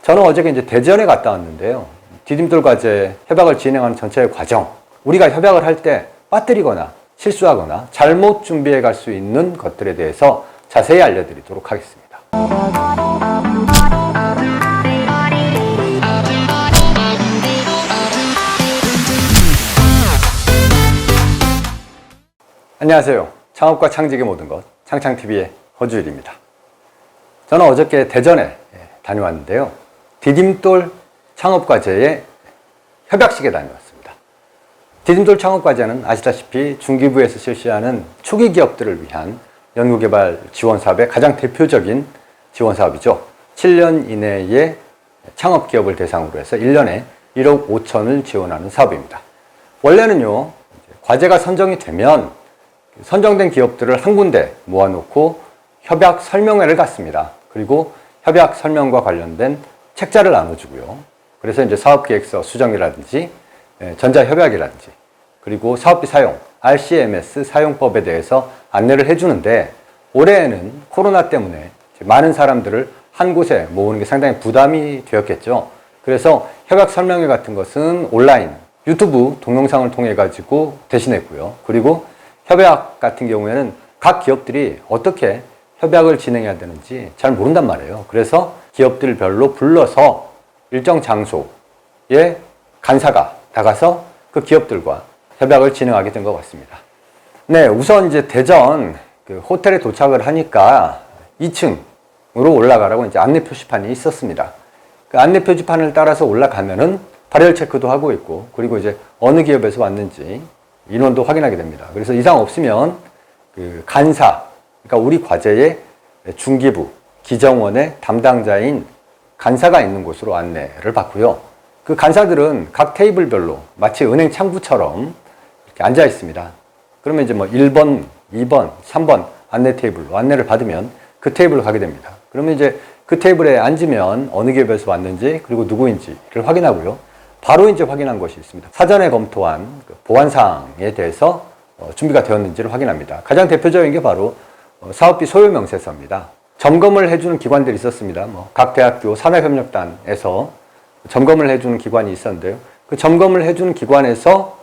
저는 어저께 이제 대전에 갔다 왔는데요. 디딤돌 과제 협약을 진행하는 전체의 과정, 우리가 협약을 할 때 빠뜨리거나 실수하거나 잘못 준비해 갈 수 있는 것들에 대해서 자세히 알려드리도록 하겠습니다. 안녕하세요. 창업과 창직의 모든 것, 창창TV의 허주일입니다. 저는 어저께 대전에 다녀왔는데요. 디딤돌 창업과제의 협약식에 다녀왔습니다. 디딤돌 창업과제는 아시다시피 중기부에서 실시하는 초기 기업들을 위한 연구개발 지원 사업의 가장 대표적인 지원 사업이죠. 7년 이내에 창업 기업을 대상으로 해서 1년에 1억 5천을 지원하는 사업입니다. 원래는요, 과제가 선정이 되면 선정된 기업들을 한 군데 모아놓고 협약 설명회를 갖습니다. 그리고 협약 설명과 관련된 책자를 나눠주고요. 그래서 이제 사업계획서 수정이라든지 전자협약이라든지 그리고 사업비 사용, RCMS 사용법에 대해서 안내를 해주는데, 올해에는 코로나 때문에 많은 사람들을 한 곳에 모으는 게 상당히 부담이 되었겠죠. 그래서 협약 설명회 같은 것은 온라인, 유튜브 동영상을 통해 가지고 대신했고요. 그리고 협약 같은 경우에는 각 기업들이 어떻게 협약을 진행해야 되는지 잘 모른단 말이에요. 그래서 기업들별로 불러서 일정 장소에 간사가 나가서 그 기업들과 협약을 진행하게 된 것 같습니다. 네, 우선 이제 대전 그 호텔에 도착을 하니까 2층으로 올라가라고 이제 안내 표지판이 있었습니다. 그 안내 표지판을 따라서 올라가면은 발열 체크도 하고 있고, 그리고 이제 어느 기업에서 왔는지 인원도 확인하게 됩니다. 그래서 이상 없으면 그 간사, 그러니까 우리 과제의 중기부, 기정원의 담당자인 간사가 있는 곳으로 안내를 받고요. 그 간사들은 각 테이블별로 마치 은행 창구처럼 이렇게 앉아 있습니다. 그러면 이제 뭐 1번, 2번, 3번 안내 테이블로 안내를 받으면 그 테이블로 가게 됩니다. 그러면 이제 그 테이블에 앉으면 어느 기업에서 왔는지 그리고 누구인지를 확인하고요. 바로 이제 확인한 것이 있습니다. 사전에 검토한 그 보안사항에 대해서 준비가 되었는지를 확인합니다. 가장 대표적인 게 바로 사업비 소요 명세서입니다. 점검을 해주는 기관들이 있었습니다. 각 대학교 산학협력단에서 점검을 해주는 기관이 있었는데요. 그 점검을 해주는 기관에서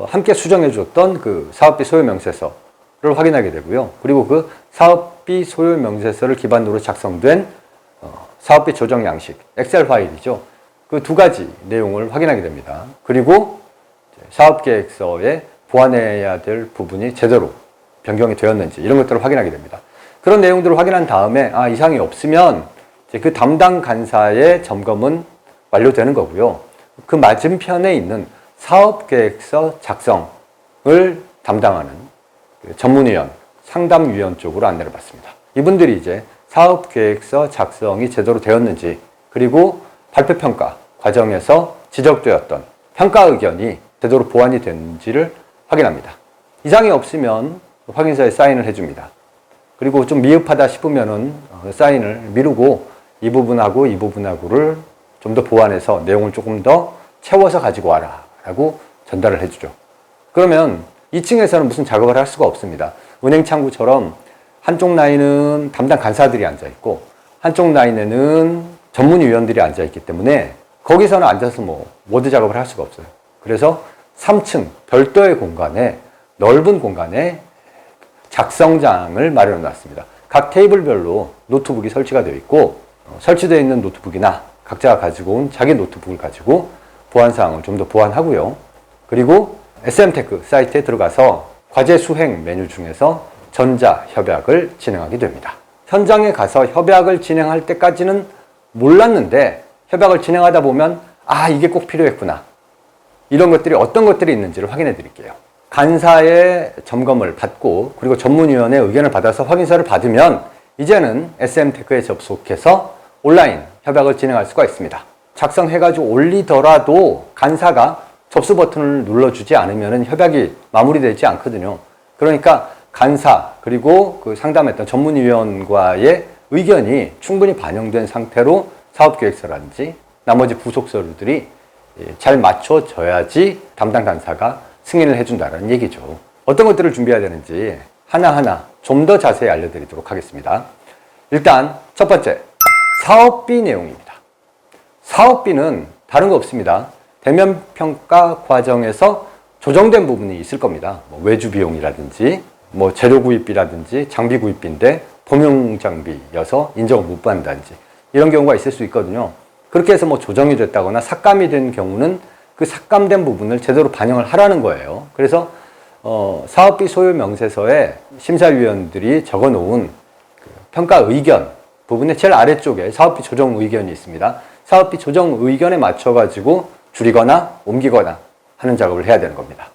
함께 수정해 줬던 그 사업비 소요 명세서를 확인하게 되고요. 그리고 그 사업비 소요 명세서를 기반으로 작성된 사업비 조정 양식, 엑셀 파일이죠. 그 두 가지 내용을 확인하게 됩니다. 그리고 사업계획서에 보완해야 될 부분이 제대로 변경이 되었는지 이런 것들을 확인하게 됩니다. 그런 내용들을 확인한 다음에 이상이 없으면 이제 그 담당 간사의 점검은 완료되는 거고요. 그 맞은편에 있는 사업계획서 작성을 담당하는 전문위원, 상담위원 쪽으로 안내를 받습니다. 이분들이 이제 사업계획서 작성이 제대로 되었는지, 그리고 발표평가 과정에서 지적되었던 평가 의견이 제대로 보완이 됐는지를 확인합니다. 이상이 없으면 확인서에 사인을 해줍니다. 그리고 좀 미흡하다 싶으면은 사인을 미루고 이 부분하고 이 부분하고를 좀 더 보완해서 내용을 조금 더 채워서 가지고 와라 라고 전달을 해주죠. 그러면 2층에서는 무슨 작업을 할 수가 없습니다. 은행 창구처럼 한쪽 라인은 담당 간사들이 앉아있고 한쪽 라인에는 전문위원들이 앉아있기 때문에 거기서는 앉아서 워드 작업을 할 수가 없어요. 그래서 3층 별도의 공간에, 넓은 공간에 작성장을 마련해 놨습니다. 각 테이블별로 노트북이 설치가 되어 있고, 설치되어 있는 노트북이나 각자가 가지고 온 자기 노트북을 가지고 보안사항을 좀 더 보완하고요. 그리고 SM테크 사이트에 들어가서 과제 수행 메뉴 중에서 전자협약을 진행하게 됩니다. 현장에 가서 협약을 진행할 때까지는 몰랐는데, 협약을 진행하다 보면 이게 꼭 필요했구나, 이런 것들이 어떤 것들이 있는지를 확인해 드릴게요. 간사의 점검을 받고 그리고 전문위원의 의견을 받아서 확인서를 받으면 이제는 SM테크에 접속해서 온라인 협약을 진행할 수가 있습니다. 작성해가지고 올리더라도 간사가 접수 버튼을 눌러주지 않으면 협약이 마무리되지 않거든요. 그러니까 간사 그리고 그 상담했던 전문위원과의 의견이 충분히 반영된 상태로 사업계획서라든지 나머지 부속서류들이 잘 맞춰져야지 담당 간사가 승인을 해준다는 얘기죠. 어떤 것들을 준비해야 되는지 하나하나 좀 더 자세히 알려드리도록 하겠습니다. 일단 첫 번째, 사업비 내용입니다. 사업비는 다른 거 없습니다. 대면 평가 과정에서 조정된 부분이 있을 겁니다. 뭐 외주 비용이라든지 뭐 재료 구입비라든지 장비 구입비인데 범용 장비여서 인정을 못 받는다든지 이런 경우가 있을 수 있거든요. 그렇게 해서 뭐 조정이 됐다거나 삭감이 된 경우는 그 삭감된 부분을 제대로 반영을 하라는 거예요. 그래서 사업비 소요 명세서에 심사위원들이 적어 놓은 그 평가 의견 부분의 제일 아래쪽에 사업비 조정 의견이 있습니다. 사업비 조정 의견에 맞춰 가지고 줄이거나 옮기거나 하는 작업을 해야 되는 겁니다.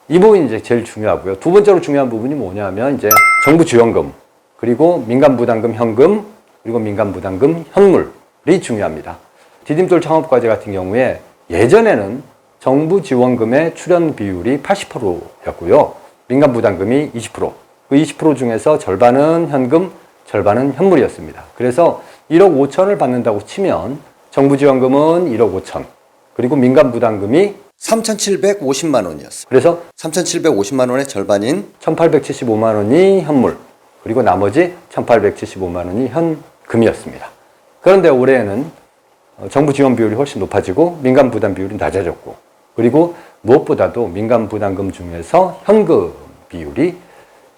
이 부분이 이제 제일 중요하고요. 두 번째로 중요한 부분이 뭐냐면 이제 정부 지원금, 그리고 민간 부담금 현금, 그리고 민간 부담금 현물이 중요합니다. 디딤돌 창업과제 같은 경우에 예전에는 정부 지원금의 출연 비율이 80%였고요. 민간 부담금이 20%. 그 20% 중에서 절반은 현금, 절반은 현물이었습니다. 그래서 1억 5천을 받는다고 치면 정부 지원금은 1억 5천, 그리고 민간 부담금이 3,750만 원이었어요. 그래서 3,750만 원의 절반인 1,875만 원이 현물, 그리고 나머지 1,875만 원이 현금이었습니다. 그런데 올해에는 정부 지원 비율이 훨씬 높아지고 민간 부담 비율이 낮아졌고, 그리고 무엇보다도 민간 부담금 중에서 현금 비율이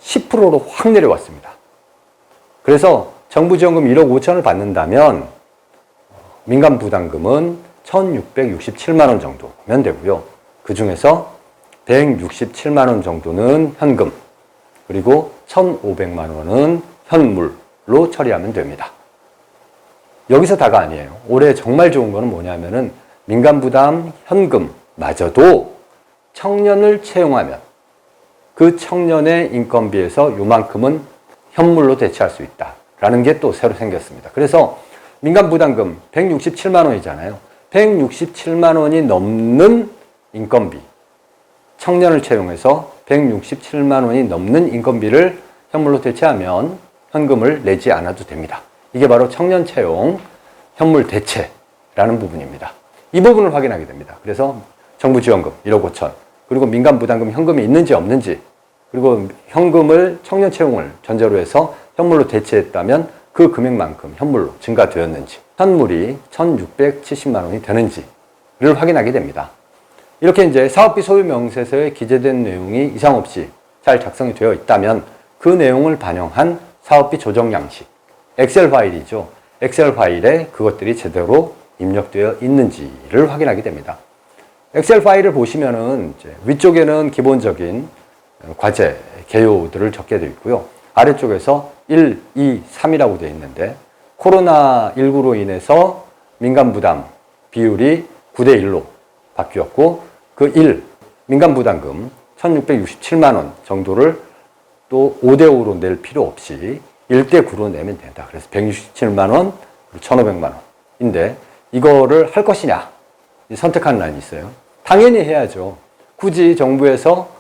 10%로 확 내려왔습니다. 그래서 정부 지원금 1억 5천을 받는다면 민간 부담금은 1,667만 원 정도면 되고요. 그 중에서 167만 원 정도는 현금, 그리고 1,500만 원은 현물로 처리하면 됩니다. 여기서 다가 아니에요. 올해 정말 좋은 거는 뭐냐면은 민간 부담 현금마저도 청년을 채용하면 그 청년의 인건비에서 요만큼은 현물로 대체할 수 있다라는 게 또 새로 생겼습니다. 그래서 민간 부담금 167만 원이잖아요. 167만 원이 넘는 인건비, 청년을 채용해서 167만 원이 넘는 인건비를 현물로 대체하면 현금을 내지 않아도 됩니다. 이게 바로 청년 채용 현물 대체라는 부분입니다. 이 부분을 확인하게 됩니다. 그래서 정부 지원금 1억 5천, 그리고 민간 부담금 현금이 있는지 없는지, 그리고 현금을 청년 채용을 전제로 해서 현물로 대체했다면 그 금액만큼 현물로 증가되었는지, 현물이 1,670만 원이 되는지를 확인하게 됩니다. 이렇게 이제 사업비 소요 명세서에 기재된 내용이 이상 없이 잘 작성이 되어 있다면 그 내용을 반영한 사업비 조정 양식, 엑셀 파일이죠. 엑셀 파일에 그것들이 제대로 입력되어 있는지를 확인하게 됩니다. 엑셀 파일을 보시면은 이제 위쪽에는 기본적인 과제, 개요들을 적게 되어 있고요. 아래쪽에서 1, 2, 3이라고 되어 있는데 코로나19로 인해서 민간 부담 비율이 9대 1로 바뀌었고, 그 1, 민간 부담금 1,667만 원 정도를 또 5대 5로 낼 필요 없이 1대 9로 내면 된다. 그래서 167만 원, 1,500만 원인데 이거를 할 것이냐 선택하는欄이 있어요. 당연히 해야죠. 굳이 정부에서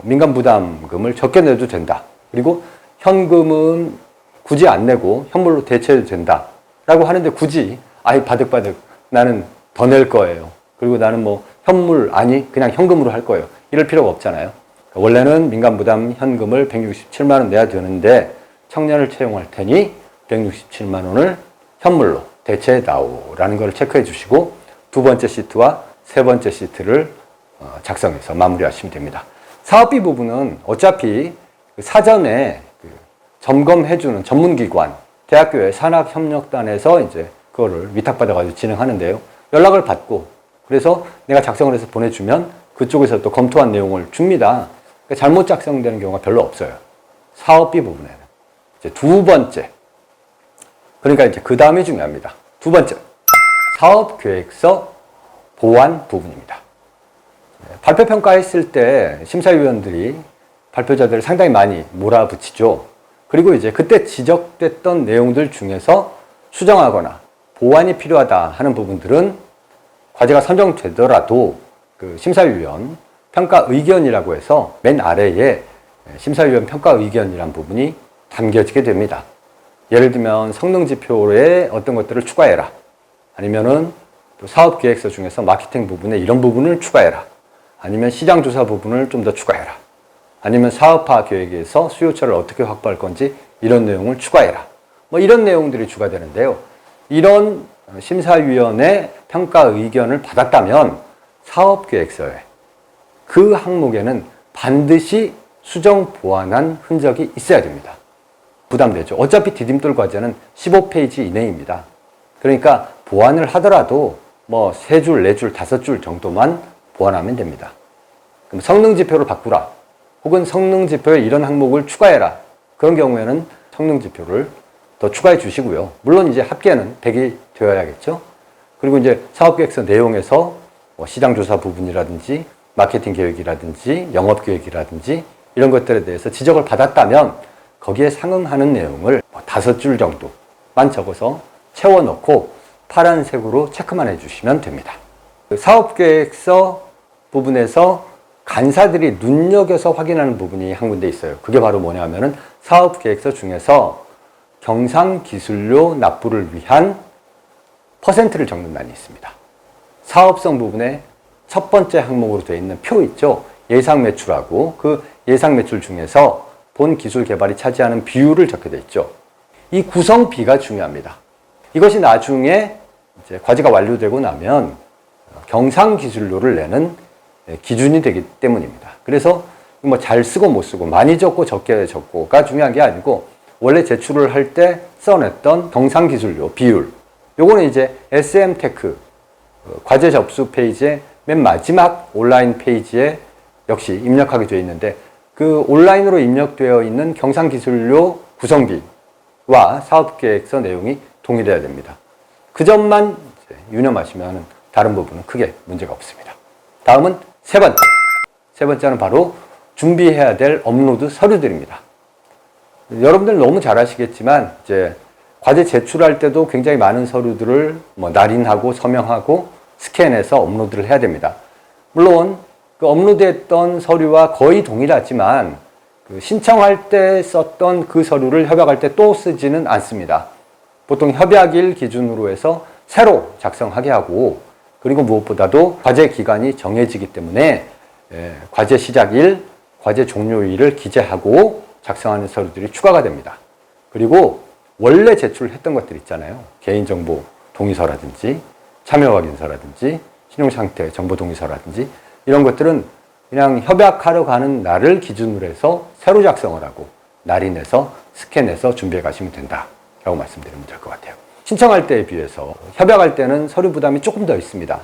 민간 부담금을 적게 내도 된다. 그리고 현금은 굳이 안 내고 현물로 대체해도 된다 라고 하는데 굳이 바득바득 나는 더 낼 거예요. 그리고 나는 뭐 현물 아니 그냥 현금으로 할 거예요. 이럴 필요가 없잖아요. 원래는 민간 부담 현금을 167만 원 내야 되는데 청년을 채용할 테니 167만 원을 현물로 대체해 다오라는 걸 체크해 주시고 두 번째 시트와 세 번째 시트를 작성해서 마무리하시면 됩니다. 사업비 부분은 어차피 사전에 점검해주는 전문기관, 대학교의 산학협력단에서 이제 그거를 위탁받아가지고 진행하는데요. 연락을 받고, 그래서 내가 작성을 해서 보내주면 그쪽에서 또 검토한 내용을 줍니다. 그러니까 잘못 작성되는 경우가 별로 없어요. 사업비 부분에는. 이제 두 번째. 그러니까 이제 그 다음이 중요합니다. 두 번째. 사업계획서 보완 부분입니다. 발표평가했을 때 심사위원들이 발표자들을 상당히 많이 몰아붙이죠. 그리고 이제 그때 지적됐던 내용들 중에서 수정하거나 보완이 필요하다 하는 부분들은 과제가 선정되더라도 그 심사위원 평가 의견이라고 해서 맨 아래에 심사위원 평가 의견이란 부분이 담겨지게 됩니다. 예를 들면 성능지표에 어떤 것들을 추가해라. 아니면은 또 사업계획서 중에서 마케팅 부분에 이런 부분을 추가해라. 아니면 시장조사 부분을 좀 더 추가해라. 아니면 사업화 계획에서 수요처를 어떻게 확보할 건지 이런 내용을 추가해라. 뭐 이런 내용들이 추가되는데요. 이런 심사위원회 평가 의견을 받았다면 사업계획서에 그 항목에는 반드시 수정 보완한 흔적이 있어야 됩니다. 부담되죠. 어차피 디딤돌 과제는 15페이지 이내입니다. 그러니까 보완을 하더라도 뭐 3줄, 4줄, 5줄 정도만 보완하면 됩니다. 그럼 성능지표를 바꾸라. 혹은 성능지표에 이런 항목을 추가해라. 그런 경우에는 성능지표를 더 추가해 주시고요. 물론 이제 합계는 100이 되어야겠죠. 그리고 이제 사업계획서 내용에서 뭐 시장조사 부분이라든지 마케팅 계획이라든지 영업 계획이라든지 이런 것들에 대해서 지적을 받았다면 거기에 상응하는 내용을 5줄 정도만 적어서 채워넣고 파란색으로 체크만 해주시면 됩니다. 사업계획서 부분에서 간사들이 눈여겨서 확인하는 부분이 한 군데 있어요. 그게 바로 뭐냐면은 사업계획서 중에서 경상기술료 납부를 위한 퍼센트를 적는欄이 있습니다. 사업성 부분에 첫 번째 항목으로 되어 있는 표 있죠. 예상 매출하고 그 예상 매출 중에서 본 기술 개발이 차지하는 비율을 적게 되어 있죠. 이 구성비가 중요합니다. 이것이 나중에 이제 과제가 완료되고 나면 경상기술료를 내는 기준이 되기 때문입니다. 그래서 뭐 잘 쓰고 못 쓰고 많이 적고 적게 적고가 중요한 게 아니고 원래 제출을 할 때 써냈던 경상기술료 비율 요거는 이제 SM테크 과제 접수 페이지의 맨 마지막 온라인 페이지에 역시 입력하게 되어 있는데 그 온라인으로 입력되어 있는 경상기술료 구성비와 사업계획서 내용이 동일해야 됩니다. 그 점만 유념하시면 다른 부분은 크게 문제가 없습니다. 다음은 세 번째는 바로 준비해야 될 업로드 서류들입니다. 여러분들 너무 잘 아시겠지만 이제 과제 제출할 때도 굉장히 많은 서류들을 날인하고 서명하고 스캔해서 업로드를 해야 됩니다. 물론 그 업로드했던 서류와 거의 동일하지만 그 신청할 때 썼던 그 서류를 협약할 때 또 쓰지는 않습니다. 보통 협약일 기준으로 해서 새로 작성하게 하고 그리고 무엇보다도 과제 기간이 정해지기 때문에 과제 시작일, 과제 종료일을 기재하고 작성하는 서류들이 추가가 됩니다. 그리고 원래 제출했던 것들 있잖아요. 개인정보 동의서라든지 참여확인서라든지 신용상태 정보 동의서라든지 이런 것들은 그냥 협약하러 가는 날을 기준으로 해서 새로 작성을 하고 날인해서 스캔해서 준비해 가시면 된다라고 말씀드리면 될 것 같아요. 신청할 때에 비해서 협약할 때는 서류 부담이 조금 더 있습니다.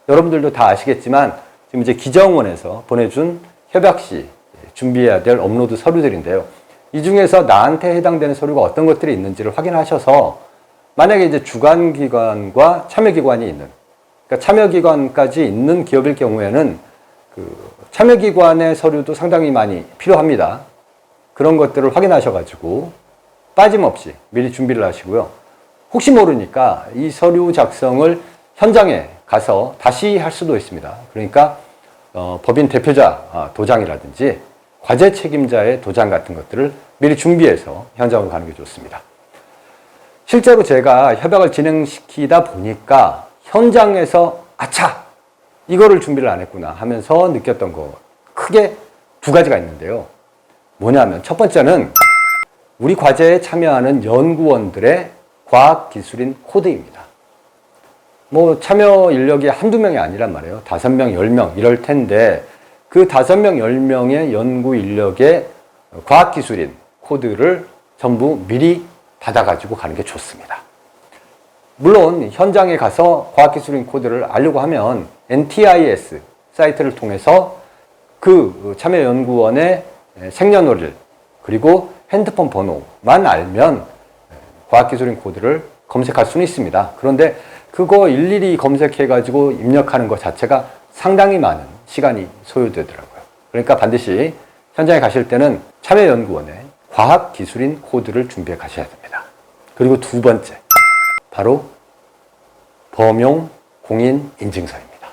여러분들도 다 아시겠지만 지금 이제 기정원에서 보내준 협약 시 준비해야 될 업로드 서류들인데요. 이 중에서 나한테 해당되는 서류가 어떤 것들이 있는지를 확인하셔서 만약에 이제 주관기관과 참여기관이 있는 그러니까 참여기관까지 있는 기업일 경우에는 그 참여기관의 서류도 상당히 많이 필요합니다. 그런 것들을 확인하셔가지고 빠짐없이 미리 준비를 하시고요. 혹시 모르니까 이 서류 작성을 현장에 가서 다시 할 수도 있습니다. 그러니까 법인 대표자 도장이라든지 과제 책임자의 도장 같은 것들을 미리 준비해서 현장으로 가는 게 좋습니다. 실제로 제가 협약을 진행시키다 보니까 현장에서 아차! 이거를 준비를 안 했구나 하면서 느꼈던 거 크게 두 가지가 있는데요. 뭐냐면 첫 번째는 우리 과제에 참여하는 연구원들의 과학기술인 코드입니다. 뭐 참여 인력이 한두 명이 아니란 말이에요. 5명, 10명 이럴 텐데 그 5명, 10명의 연구 인력의 과학기술인 코드를 전부 미리 받아가지고 가는 게 좋습니다. 물론 현장에 가서 과학기술인 코드를 알려고 하면 NTIS 사이트를 통해서 그 참여연구원의 생년월일 그리고 핸드폰 번호만 알면 과학기술인 코드를 검색할 수는 있습니다. 그런데 그거 일일이 검색해가지고 입력하는 것 자체가 상당히 많은 시간이 소요되더라고요. 그러니까 반드시 현장에 가실 때는 참여연구원의 과학기술인 코드를 준비해 가셔야 됩니다. 그리고 두 번째, 바로 범용 공인 인증서입니다.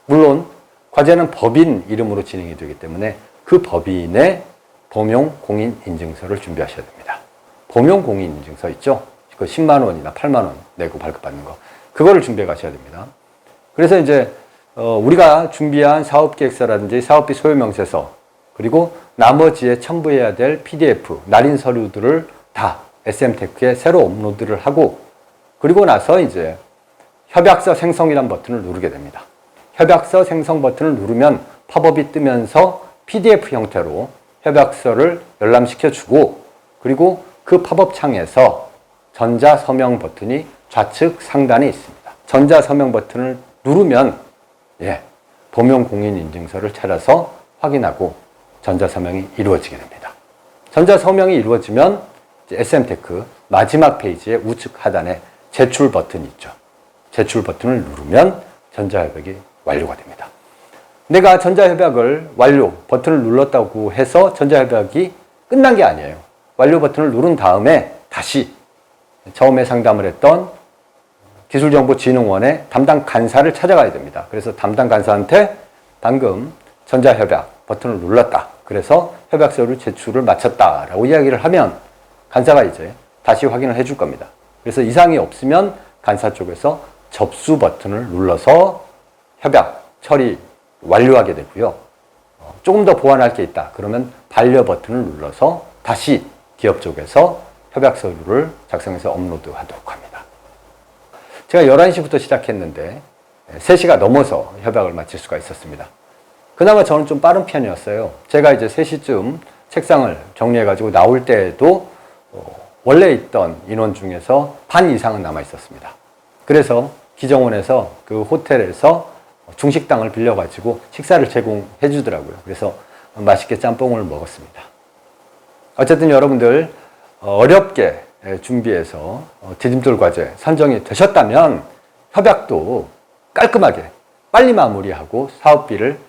물론 과제는 법인 이름으로 진행이 되기 때문에 그 법인의 범용 공인 인증서를 준비하셔야 됩니다. 범용 공인 인증서 있죠? 그 10만 원이나 8만 원 내고 발급받는 거. 그거를 준비해 가셔야 됩니다. 그래서 이제 우리가 준비한 사업계획서라든지 사업비 소요명세서 그리고 나머지에 첨부해야 될 PDF, 날인 서류들을 다 SM테크에 새로 업로드를 하고 그리고 나서 이제 협약서 생성이란 버튼을 누르게 됩니다. 협약서 생성 버튼을 누르면 팝업이 뜨면서 PDF 형태로 협약서를 열람시켜주고, 그리고 그 팝업 창에서 전자서명 버튼이 좌측 상단에 있습니다. 전자서명 버튼을 누르면 범용공인인증서를 찾아서 확인하고 전자서명이 이루어지게 됩니다. 전자서명이 이루어지면 SM테크 마지막 페이지의 우측 하단에 제출 버튼이 있죠. 제출 버튼을 누르면 전자협약이 완료가 됩니다. 내가 전자협약을 완료 버튼을 눌렀다고 해서 전자협약이 끝난 게 아니에요. 완료 버튼을 누른 다음에 다시 처음에 상담을 했던 기술정보진흥원의 담당 간사를 찾아가야 됩니다. 그래서 담당 간사한테 방금 전자협약 버튼을 눌렀다. 그래서 협약서를 제출을 마쳤다라고 이야기를 하면 간사가 이제 다시 확인을 해줄 겁니다. 그래서 이상이 없으면 간사 쪽에서 접수 버튼을 눌러서 협약 처리 완료하게 되고요. 조금 더 보완할 게 있다. 그러면 반려 버튼을 눌러서 다시 기업 쪽에서 협약 서류를 작성해서 업로드하도록 합니다. 제가 11시부터 시작했는데 3시가 넘어서 협약을 마칠 수가 있었습니다. 그나마 저는 좀 빠른 편이었어요. 제가 이제 3시쯤 책상을 정리해가지고 나올 때에도 원래 있던 인원 중에서 반 이상은 남아 있었습니다. 그래서 기정원에서 그 호텔에서 중식당을 빌려가지고 식사를 제공해 주더라고요. 그래서 맛있게 짬뽕을 먹었습니다. 어쨌든 여러분들 어렵게 준비해서 디딤돌 과제 선정이 되셨다면 협약도 깔끔하게 빨리 마무리하고 사업비를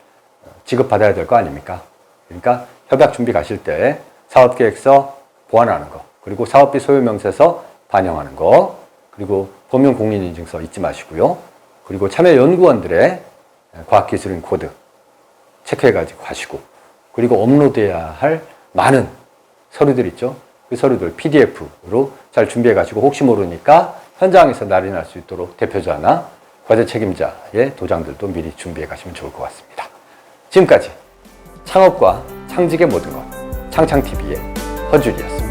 지급받아야 될 거 아닙니까? 그러니까 협약 준비 가실 때 사업계획서 보완하는 거, 그리고 사업비 소요명세서 반영하는 거, 그리고 범용공인인증서 잊지 마시고요. 그리고 참여연구원들의 과학기술인 코드 체크해가지고 가시고, 그리고 업로드해야 할 많은 서류들 있죠. 그 서류들 PDF로 잘 준비해가지고 혹시 모르니까 현장에서 날인할 수 있도록 대표자나 과제 책임자의 도장들도 미리 준비해 가시면 좋을 것 같습니다. 지금까지 창업과 창직의 모든 것, 창창TV의 허준이었습니다.